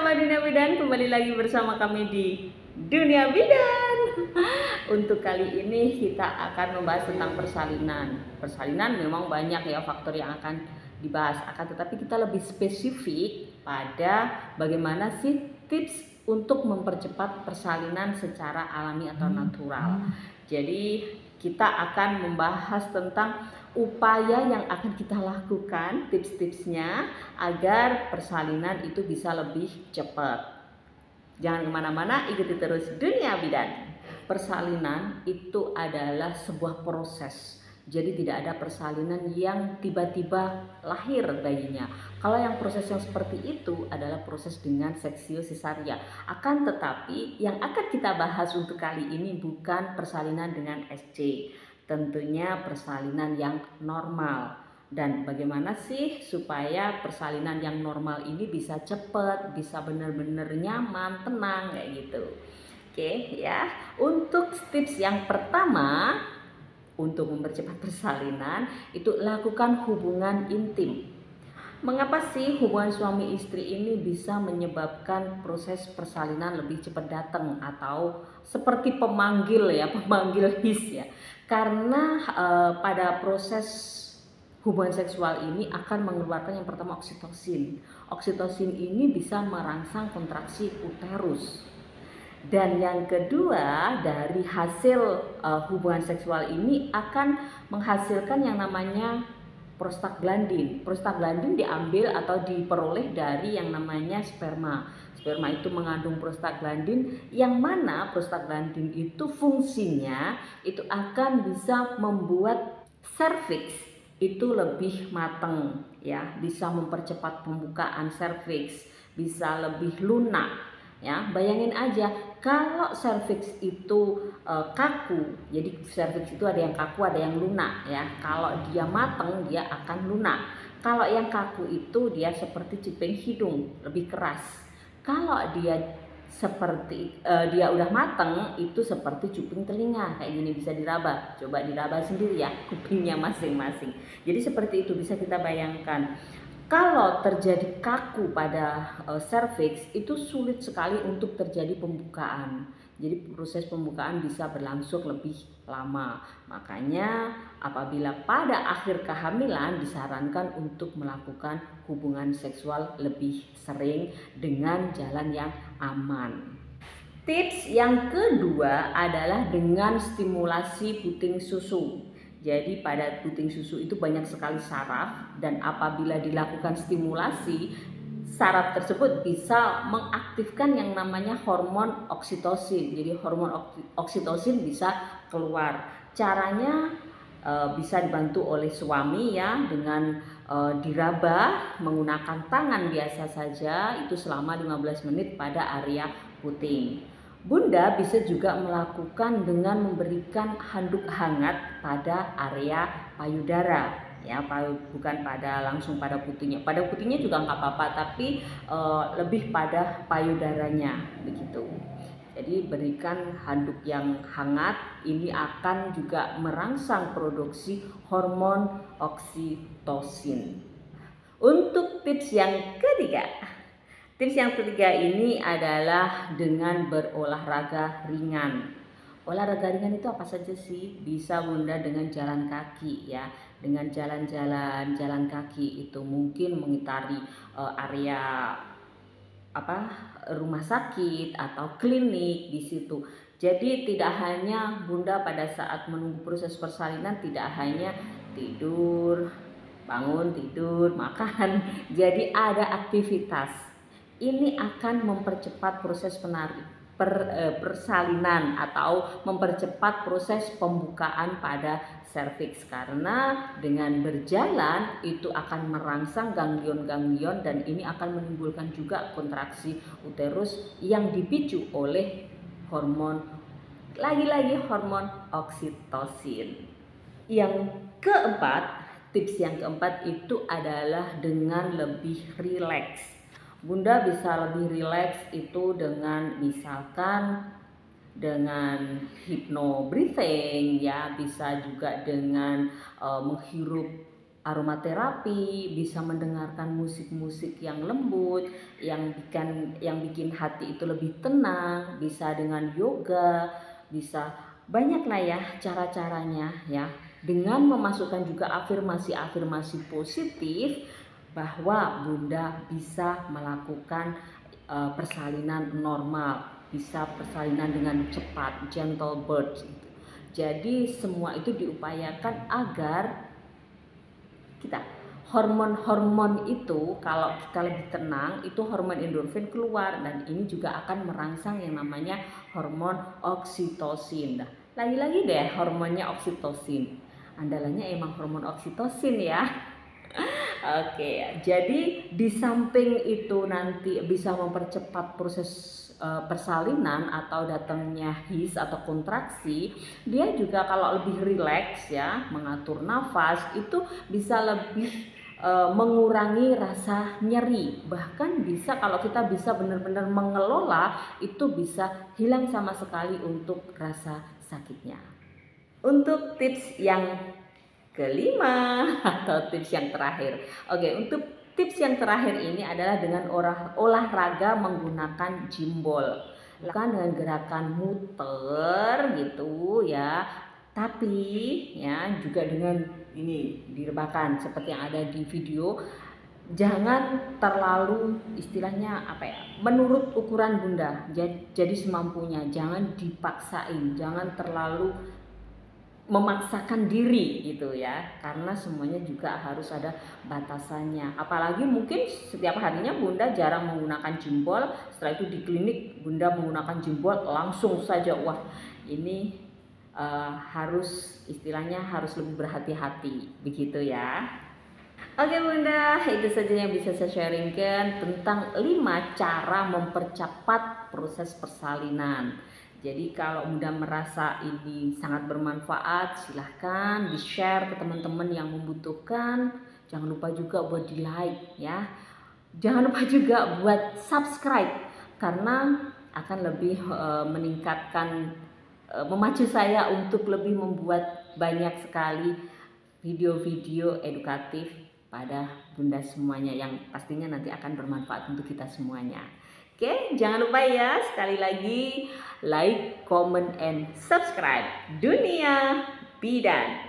Sahabat Dunia Bidan, kembali lagi bersama kami di Dunia Bidan. Untuk kali ini kita akan membahas tentang persalinan. Persalinan memang banyak ya faktor yang akan dibahas, tetapi kita lebih spesifik pada bagaimana sih tips untuk mempercepat persalinan secara alami atau natural. Jadi kita akan membahas tentang upaya yang akan kita lakukan, tips-tipsnya agar persalinan itu bisa lebih cepat. Jangan kemana-mana, ikuti terus Dunia Bidan. Persalinan itu adalah sebuah proses. Jadi tidak ada persalinan yang tiba-tiba lahir bayinya. Kalau yang proses yang seperti itu adalah proses dengan seksio sesaria. Akan tetapi yang akan kita bahas untuk kali ini bukan persalinan dengan SC. Tentunya persalinan yang normal. Dan bagaimana sih supaya persalinan yang normal ini bisa cepat, bisa benar-benar nyaman, tenang kayak gitu. Oke ya. Untuk tips yang pertama untuk mempercepat persalinan itu lakukan hubungan intim. Mengapa sih hubungan suami istri ini bisa menyebabkan proses persalinan lebih cepat datang atau seperti pemanggil ya, pemanggil his ya? Karena pada proses hubungan seksual ini akan mengeluarkan yang pertama oksitosin. Oksitosin ini bisa merangsang kontraksi uterus. Dan yang kedua, dari hasil hubungan seksual ini akan menghasilkan yang namanya prostaglandin. Prostaglandin diambil atau diperoleh dari yang namanya sperma. Sperma itu mengandung prostaglandin, yang mana prostaglandin itu fungsinya itu akan bisa membuat serviks itu lebih matang ya, bisa mempercepat pembukaan serviks, bisa lebih lunak ya. Bayangin aja kalau serviks itu kaku, jadi serviks itu ada yang kaku ada yang lunak ya. Kalau dia matang dia akan lunak. Kalau yang kaku itu dia seperti cuping hidung, lebih keras. Kalau dia seperti dia udah matang itu seperti cuping telinga kayak gini, bisa diraba. Coba diraba sendiri ya kupingnya masing-masing. Jadi seperti itu bisa kita bayangkan. Kalau terjadi kaku pada serviks itu sulit sekali untuk terjadi pembukaan. Jadi proses pembukaan bisa berlangsung lebih lama. Makanya apabila pada akhir kehamilan disarankan untuk melakukan hubungan seksual lebih sering dengan jalan yang aman. Tips yang kedua adalah dengan stimulasi puting susu. Jadi pada puting susu itu banyak sekali saraf, dan apabila dilakukan stimulasi, saraf tersebut bisa mengaktifkan yang namanya hormon oksitosin. Jadi hormon oksitosin bisa keluar. Caranya bisa dibantu oleh suami ya, dengan diraba menggunakan tangan biasa saja itu selama 15 menit pada area puting. Bunda bisa juga melakukan dengan memberikan handuk hangat pada area payudara ya, bukan langsung pada putingnya. Pada putingnya juga nggak apa-apa, tapi lebih pada payudaranya begitu. Jadi berikan handuk yang hangat, ini akan juga merangsang produksi hormon oksitosin. Untuk tips yang ketiga, ini adalah dengan berolahraga ringan. Olahraga ringan itu apa saja sih? Bisa Bunda dengan jalan kaki ya, dengan jalan kaki itu mungkin mengitari area rumah sakit atau klinik di situ. Jadi tidak hanya Bunda pada saat menunggu proses persalinan tidak hanya tidur, bangun, tidur, makan. Jadi ada aktivitas. Ini akan mempercepat proses persalinan atau mempercepat proses pembukaan pada serviks, karena dengan berjalan itu akan merangsang ganglion-ganglion dan ini akan menimbulkan juga kontraksi uterus yang dipicu oleh hormon, lagi-lagi hormon oksitosin. Yang keempat, tips yang keempat itu adalah dengan lebih rileks. Bunda bisa lebih rileks itu dengan misalkan dengan hypno breathing ya, bisa juga dengan menghirup aromaterapi, bisa mendengarkan musik-musik yang lembut, yang bikin hati itu lebih tenang, bisa dengan yoga, bisa banyak lah ya cara-caranya ya. Dengan memasukkan juga afirmasi-afirmasi positif bahwa Bunda bisa melakukan persalinan normal, bisa persalinan dengan cepat, gentle birth. Jadi semua itu diupayakan agar kita hormon-hormon itu kalau kita lebih tenang itu hormon endorfin keluar, dan ini juga akan merangsang yang namanya hormon oksitosin. Nah, lagi-lagi deh hormonnya oksitosin. Andalannya emang hormon oksitosin ya. Oke, jadi di samping itu nanti bisa mempercepat proses persalinan atau datangnya his atau kontraksi, dia juga kalau lebih rileks ya, mengatur nafas itu bisa lebih mengurangi rasa nyeri. Bahkan bisa kalau kita bisa benar-benar mengelola, itu bisa hilang sama sekali untuk rasa sakitnya. Untuk tips yang kelima atau tips yang terakhir. Oke, untuk tips yang terakhir ini adalah dengan olahraga menggunakan jimbol. Lakukan dengan gerakan muter gitu ya. Tapi ya juga dengan ini direbahkan seperti yang ada di video. Jangan terlalu istilahnya apa ya, menurut ukuran Bunda, jadi semampunya, jangan dipaksain, jangan terlalu memaksakan diri gitu ya, karena semuanya juga harus ada batasannya. Apalagi mungkin setiap harinya Bunda jarang menggunakan jempol, setelah itu di klinik Bunda menggunakan jempol langsung saja, wah ini harus istilahnya harus lebih berhati-hati begitu ya. Oke Bunda, itu saja yang bisa saya sharingkan tentang 5 cara mempercepat proses persalinan. Jadi kalau Bunda merasa ini sangat bermanfaat, silahkan di-share ke teman-teman yang membutuhkan. Jangan lupa juga buat di-like ya. Jangan lupa juga buat subscribe, karena akan lebih meningkatkan, memacu saya untuk lebih membuat banyak sekali video-video edukatif pada Bunda semuanya yang pastinya nanti akan bermanfaat untuk kita semuanya. Oke, jangan lupa ya, sekali lagi like, comment, and subscribe Dunia Bidan.